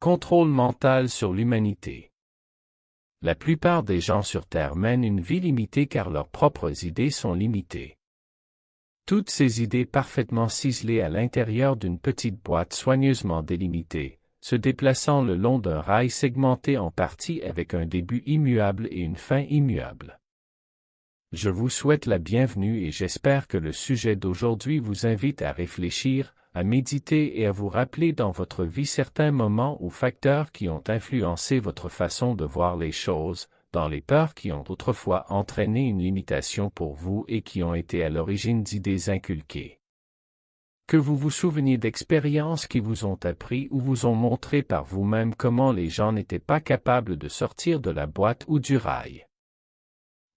contrôle mental sur l'humanité. La plupart des gens sur Terre mènent une vie limitée car leurs propres idées sont limitées. Toutes ces idées parfaitement ciselées à l'intérieur d'une petite boîte soigneusement délimitée, se déplaçant le long d'un rail segmenté en parties avec un début immuable et une fin immuable. Je vous souhaite la bienvenue et j'espère que le sujet d'aujourd'hui vous invite à réfléchir, à méditer et à vous rappeler dans votre vie certains moments ou facteurs qui ont influencé votre façon de voir les choses, dans les peurs qui ont autrefois entraîné une limitation pour vous et qui ont été à l'origine d'idées inculquées. Que vous vous souveniez d'expériences qui vous ont appris ou vous ont montré par vous-même comment les gens n'étaient pas capables de sortir de la boîte ou du rail.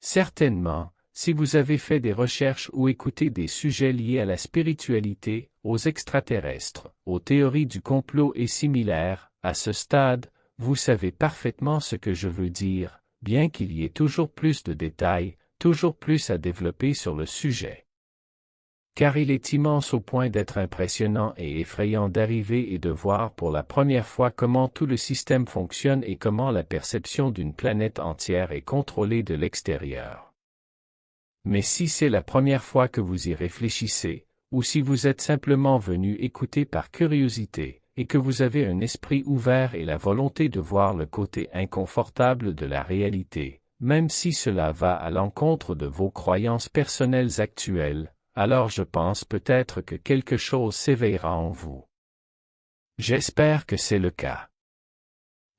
Certainement, si vous avez fait des recherches ou écouté des sujets liés à la spiritualité, aux extraterrestres, aux théories du complot et similaires, à ce stade, vous savez parfaitement ce que je veux dire, bien qu'il y ait toujours plus de détails, toujours plus à développer sur le sujet. Car il est immense au point d'être impressionnant et effrayant d'arriver et de voir pour la première fois comment tout le système fonctionne et comment la perception d'une planète entière est contrôlée de l'extérieur. Mais si c'est la première fois que vous y réfléchissez, ou si vous êtes simplement venu écouter par curiosité, et que vous avez un esprit ouvert et la volonté de voir le côté inconfortable de la réalité, même si cela va à l'encontre de vos croyances personnelles actuelles, alors je pense peut-être que quelque chose s'éveillera en vous. J'espère que c'est le cas.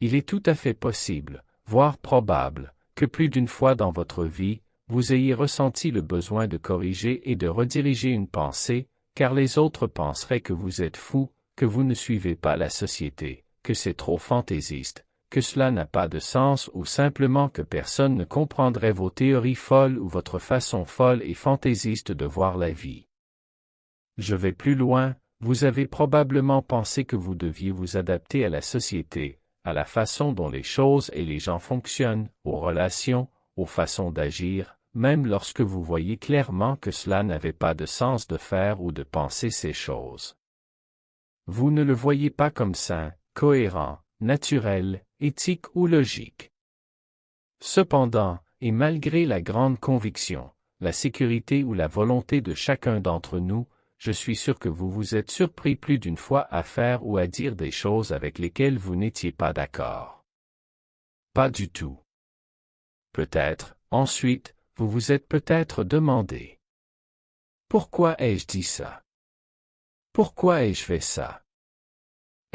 Il est tout à fait possible, voire probable, que plus d'une fois dans votre vie, vous ayez ressenti le besoin de corriger et de rediriger une pensée, car les autres penseraient que vous êtes fou, que vous ne suivez pas la société, que c'est trop fantaisiste, que cela n'a pas de sens ou simplement que personne ne comprendrait vos théories folles ou votre façon folle et fantaisiste de voir la vie. Je vais plus loin, vous avez probablement pensé que vous deviez vous adapter à la société, à la façon dont les choses et les gens fonctionnent, aux relations, aux façons d'agir, même lorsque vous voyez clairement que cela n'avait pas de sens de faire ou de penser ces choses. Vous ne le voyez pas comme sain, cohérent, naturel, éthique ou logique. Cependant, et malgré la grande conviction, la sécurité ou la volonté de chacun d'entre nous, je suis sûr que vous vous êtes surpris plus d'une fois à faire ou à dire des choses avec lesquelles vous n'étiez pas d'accord. Pas du tout. Peut-être, ensuite, vous vous êtes peut-être demandé. Pourquoi ai-je dit ça? Pourquoi ai-je fait ça?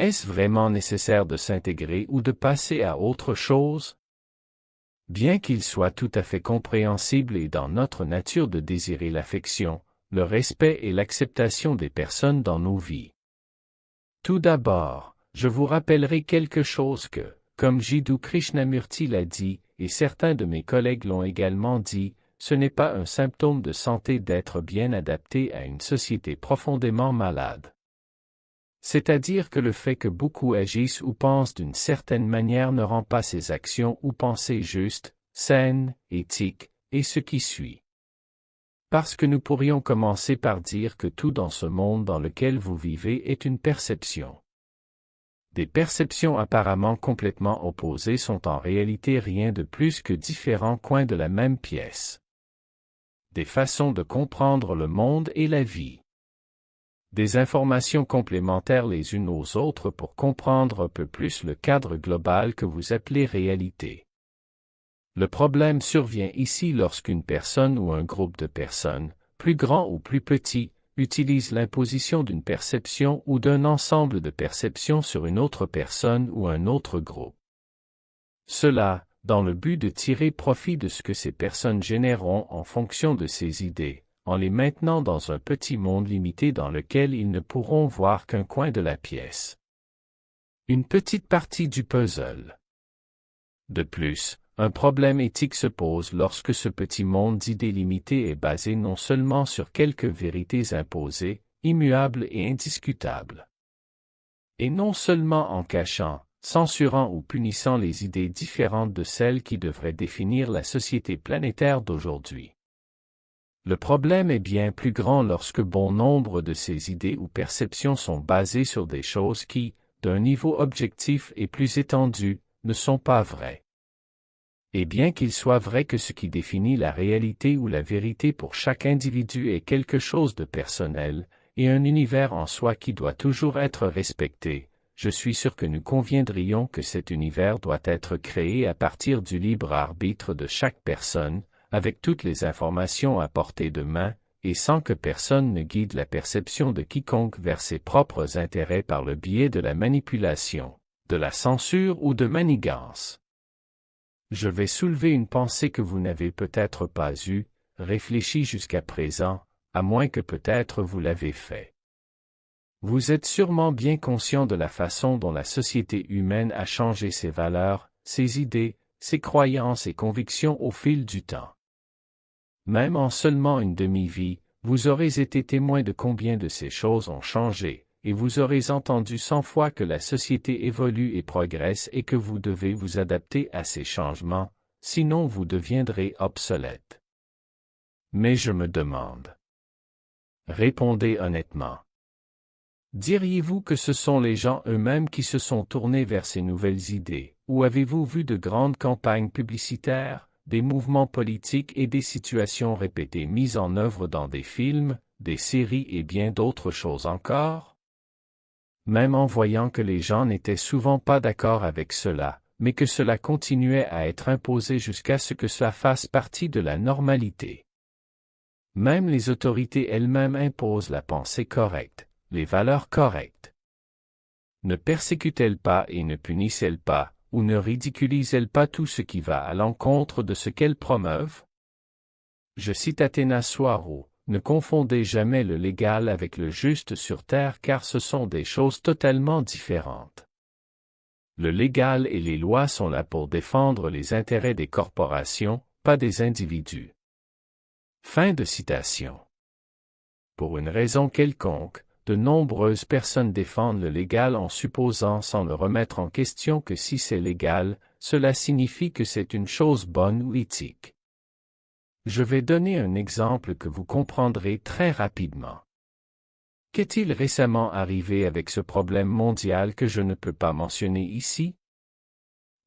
Est-ce vraiment nécessaire de s'intégrer ou de passer à autre chose? Bien qu'il soit tout à fait compréhensible et dans notre nature de désirer l'affection, le respect et l'acceptation des personnes dans nos vies. Tout d'abord, je vous rappellerai quelque chose que, comme Jiddu Krishnamurti l'a dit, et certains de mes collègues l'ont également dit, ce n'est pas un symptôme de santé d'être bien adapté à une société profondément malade. C'est-à-dire que le fait que beaucoup agissent ou pensent d'une certaine manière ne rend pas ces actions ou pensées justes, saines, éthiques, et ce qui suit. Parce que nous pourrions commencer par dire que tout dans ce monde dans lequel vous vivez est une perception. Des perceptions apparemment complètement opposées sont en réalité rien de plus que différents coins de la même pièce. Des façons de comprendre le monde et la vie. Des informations complémentaires les unes aux autres pour comprendre un peu plus le cadre global que vous appelez réalité. Le problème survient ici lorsqu'une personne ou un groupe de personnes, plus grand ou plus petit, utilise l'imposition d'une perception ou d'un ensemble de perceptions sur une autre personne ou un autre groupe. Cela, dans le but de tirer profit de ce que ces personnes généreront en fonction de ces idées, en les maintenant dans un petit monde limité dans lequel ils ne pourront voir qu'un coin de la pièce. Une petite partie du puzzle. De plus, un problème éthique se pose lorsque ce petit monde d'idées limitées est basé non seulement sur quelques vérités imposées, immuables et indiscutables, et non seulement en cachant, censurant ou punissant les idées différentes de celles qui devraient définir la société planétaire d'aujourd'hui. Le problème est bien plus grand lorsque bon nombre de ces idées ou perceptions sont basées sur des choses qui, d'un niveau objectif et plus étendu, ne sont pas vrais. Et bien qu'il soit vrai que ce qui définit la réalité ou la vérité pour chaque individu est quelque chose de personnel, et un univers en soi qui doit toujours être respecté, je suis sûr que nous conviendrions que cet univers doit être créé à partir du libre arbitre de chaque personne, avec toutes les informations à portée de main, et sans que personne ne guide la perception de quiconque vers ses propres intérêts par le biais de la manipulation, de la censure ou de manigance. Je vais soulever une pensée que vous n'avez peut-être pas eue, réfléchie jusqu'à présent, à moins que peut-être vous l'avez fait. Vous êtes sûrement bien conscient de la façon dont la société humaine a changé ses valeurs, ses idées, ses croyances et convictions au fil du temps. Même en seulement une demi-vie, vous aurez été témoin de combien de ces choses ont changé, et vous aurez entendu 100 fois que la société évolue et progresse et que vous devez vous adapter à ces changements, sinon vous deviendrez obsolète. Mais je me demande. Répondez honnêtement. Diriez-vous que ce sont les gens eux-mêmes qui se sont tournés vers ces nouvelles idées, ou avez-vous vu de grandes campagnes publicitaires, des mouvements politiques et des situations répétées mises en œuvre dans des films, des séries et bien d'autres choses encore? Même en voyant que les gens n'étaient souvent pas d'accord avec cela, mais que cela continuait à être imposé jusqu'à ce que cela fasse partie de la normalité. Même les autorités elles-mêmes imposent la pensée correcte, les valeurs correctes. Ne persécutent-elles pas et ne punissent-elles pas, ou ne ridiculisent-elles pas tout ce qui va à l'encontre de ce qu'elles promeuvent? Je cite Athéna Soaro, ne confondez jamais le légal avec le juste sur terre car ce sont des choses totalement différentes. Le légal et les lois sont là pour défendre les intérêts des corporations, pas des individus. Fin de citation. Pour une raison quelconque, de nombreuses personnes défendent le légal en supposant sans le remettre en question que si c'est légal, cela signifie que c'est une chose bonne ou éthique. Je vais donner un exemple que vous comprendrez très rapidement. Qu'est-il récemment arrivé avec ce problème mondial que je ne peux pas mentionner ici?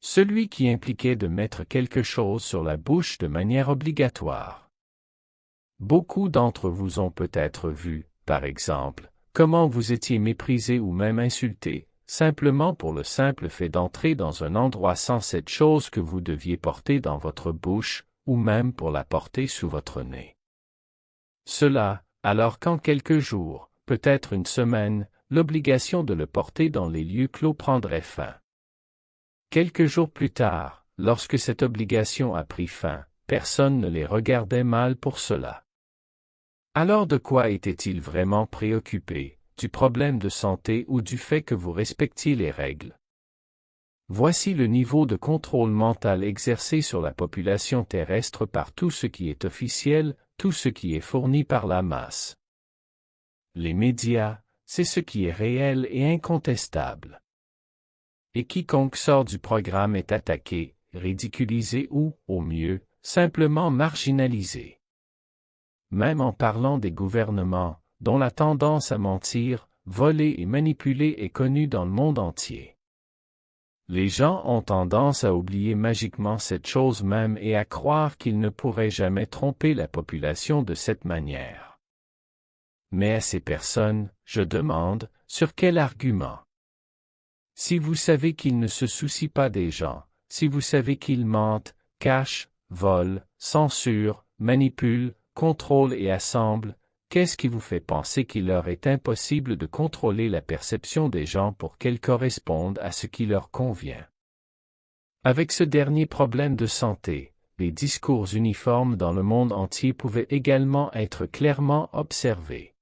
Celui qui impliquait de mettre quelque chose sur la bouche de manière obligatoire. Beaucoup d'entre vous ont peut-être vu, par exemple, comment vous étiez méprisé ou même insulté, simplement pour le simple fait d'entrer dans un endroit sans cette chose que vous deviez porter dans votre bouche, ou même pour la porter sous votre nez. Cela, alors qu'en quelques jours, peut-être une semaine, l'obligation de le porter dans les lieux clos prendrait fin. Quelques jours plus tard, lorsque cette obligation a pris fin, personne ne les regardait mal pour cela. Alors de quoi étaient-ils vraiment préoccupés, du problème de santé ou du fait que vous respectiez les règles? Voici le niveau de contrôle mental exercé sur la population terrestre par tout ce qui est officiel, tout ce qui est fourni par la masse. Les médias, c'est ce qui est réel et incontestable. Et quiconque sort du programme est attaqué, ridiculisé ou, au mieux, simplement marginalisé. Même en parlant des gouvernements, dont la tendance à mentir, voler et manipuler est connue dans le monde entier. Les gens ont tendance à oublier magiquement cette chose même et à croire qu'ils ne pourraient jamais tromper la population de cette manière. Mais à ces personnes, je demande, sur quel argument? Si vous savez qu'ils ne se soucient pas des gens, si vous savez qu'ils mentent, cachent, volent, censurent, manipulent, contrôlent et assemblent, qu'est-ce qui vous fait penser qu'il leur est impossible de contrôler la perception des gens pour qu'elle corresponde à ce qui leur convient? Avec ce dernier problème de santé, les discours uniformes dans le monde entier pouvaient également être clairement observés.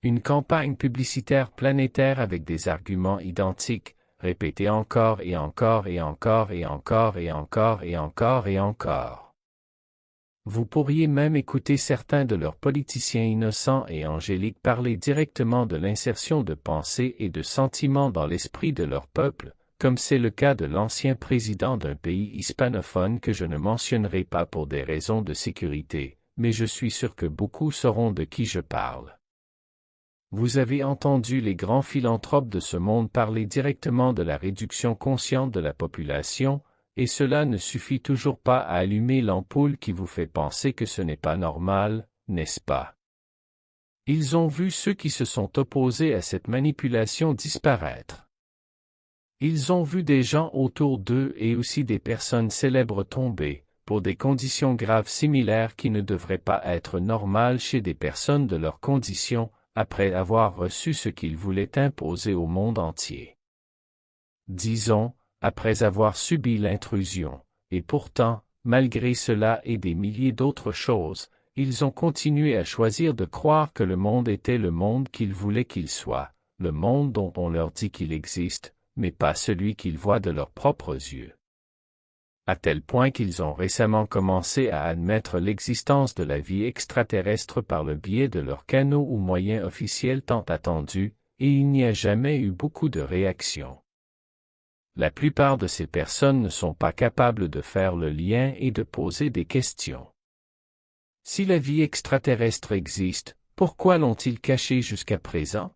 Une campagne publicitaire planétaire avec des arguments identiques, répétés encore et encore et encore et encore et encore et encore et encore. Vous pourriez même écouter certains de leurs politiciens innocents et angéliques parler directement de l'insertion de pensées et de sentiments dans l'esprit de leur peuple, comme c'est le cas de l'ancien président d'un pays hispanophone que je ne mentionnerai pas pour des raisons de sécurité, mais je suis sûr que beaucoup sauront de qui je parle. Vous avez entendu les grands philanthropes de ce monde parler directement de la réduction consciente de la population, et cela ne suffit toujours pas à allumer l'ampoule qui vous fait penser que ce n'est pas normal, n'est-ce pas? Ils ont vu ceux qui se sont opposés à cette manipulation disparaître. Ils ont vu des gens autour d'eux et aussi des personnes célèbres tomber, pour des conditions graves similaires qui ne devraient pas être normales chez des personnes de leur condition, après avoir reçu ce qu'ils voulaient imposer au monde entier. Disons, après avoir subi l'intrusion, et pourtant, malgré cela et des milliers d'autres choses, ils ont continué à choisir de croire que le monde était le monde qu'ils voulaient qu'il soit, le monde dont on leur dit qu'il existe, mais pas celui qu'ils voient de leurs propres yeux. À tel point qu'ils ont récemment commencé à admettre l'existence de la vie extraterrestre par le biais de leurs canaux ou moyens officiels tant attendus, et il n'y a jamais eu beaucoup de réactions. La plupart de ces personnes ne sont pas capables de faire le lien et de poser des questions. Si la vie extraterrestre existe, pourquoi l'ont-ils cachée jusqu'à présent?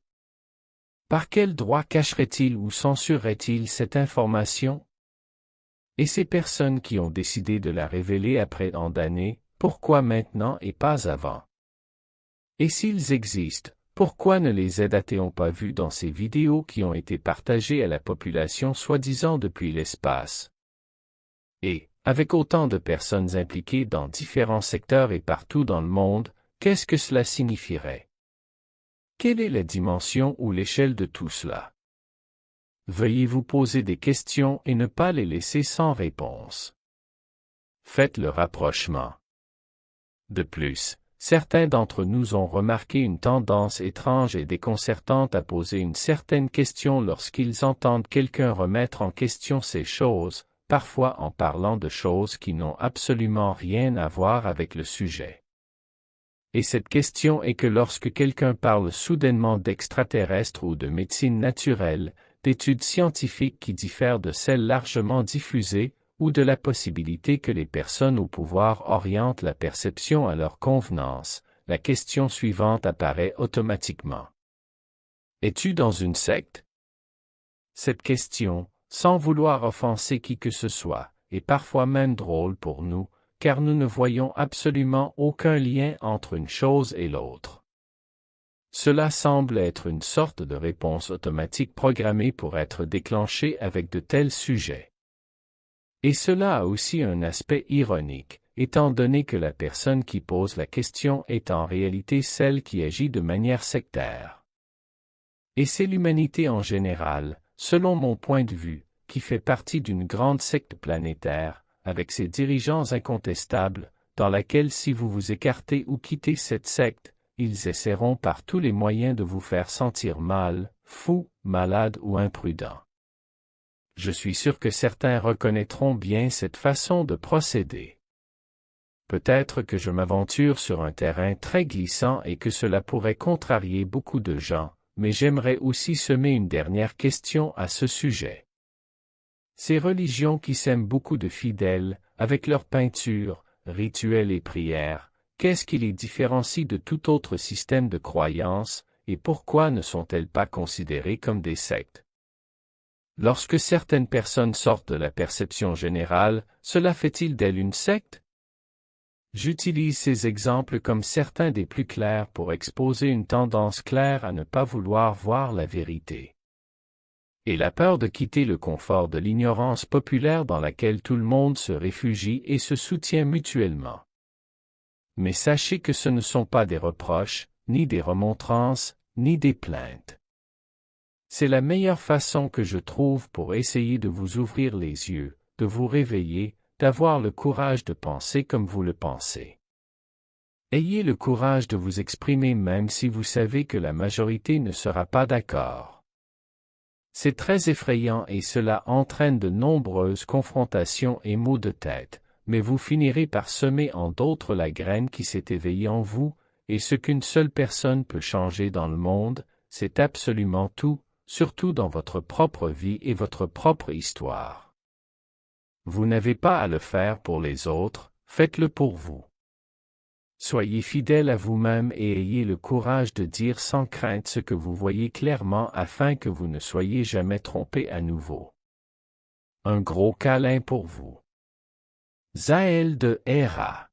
Par quel droit cacherait-il ou censurerait-il cette information? Et ces personnes qui ont décidé de la révéler après tant d'années, pourquoi maintenant et pas avant? Et s'ils existent, pourquoi ne les a-t-on pas vus dans ces vidéos qui ont été partagées à la population soi-disant depuis l'espace? Et, avec autant de personnes impliquées dans différents secteurs et partout dans le monde, qu'est-ce que cela signifierait? Quelle est la dimension ou l'échelle de tout cela? Veuillez vous poser des questions et ne pas les laisser sans réponse. Faites le rapprochement. De plus, certains d'entre nous ont remarqué une tendance étrange et déconcertante à poser une certaine question lorsqu'ils entendent quelqu'un remettre en question ces choses, parfois en parlant de choses qui n'ont absolument rien à voir avec le sujet. Et cette question est que lorsque quelqu'un parle soudainement d'extraterrestres ou de médecine naturelle, d'études scientifiques qui diffèrent de celles largement diffusées, ou de la possibilité que les personnes au pouvoir orientent la perception à leur convenance, la question suivante apparaît automatiquement. Es-tu dans une secte? Cette question, sans vouloir offenser qui que ce soit, est parfois même drôle pour nous, car nous ne voyons absolument aucun lien entre une chose et l'autre. Cela semble être une sorte de réponse automatique programmée pour être déclenchée avec de tels sujets. Et cela a aussi un aspect ironique, étant donné que la personne qui pose la question est en réalité celle qui agit de manière sectaire. Et c'est l'humanité en général, selon mon point de vue, qui fait partie d'une grande secte planétaire, avec ses dirigeants incontestables, dans laquelle si vous vous écartez ou quittez cette secte, ils essaieront par tous les moyens de vous faire sentir mal, fou, malade ou imprudent. Je suis sûr que certains reconnaîtront bien cette façon de procéder. Peut-être que je m'aventure sur un terrain très glissant et que cela pourrait contrarier beaucoup de gens, mais j'aimerais aussi semer une dernière question à ce sujet. Ces religions qui sèment beaucoup de fidèles, avec leurs peintures, rituels et prières, qu'est-ce qui les différencie de tout autre système de croyance, et pourquoi ne sont-elles pas considérées comme des sectes? Lorsque certaines personnes sortent de la perception générale, cela fait-il d'elles une secte? J'utilise ces exemples comme certains des plus clairs pour exposer une tendance claire à ne pas vouloir voir la vérité. Et la peur de quitter le confort de l'ignorance populaire dans laquelle tout le monde se réfugie et se soutient mutuellement. Mais sachez que ce ne sont pas des reproches, ni des remontrances, ni des plaintes. C'est la meilleure façon que je trouve pour essayer de vous ouvrir les yeux, de vous réveiller, d'avoir le courage de penser comme vous le pensez. Ayez le courage de vous exprimer même si vous savez que la majorité ne sera pas d'accord. C'est très effrayant et cela entraîne de nombreuses confrontations et maux de tête, mais vous finirez par semer en d'autres la graine qui s'est éveillée en vous, et ce qu'une seule personne peut changer dans le monde, c'est absolument tout, surtout dans votre propre vie et votre propre histoire. Vous n'avez pas à le faire pour les autres, faites-le pour vous. Soyez fidèle à vous-même et ayez le courage de dire sans crainte ce que vous voyez clairement afin que vous ne soyez jamais trompé à nouveau. Un gros câlin pour vous. Zaël de Héra.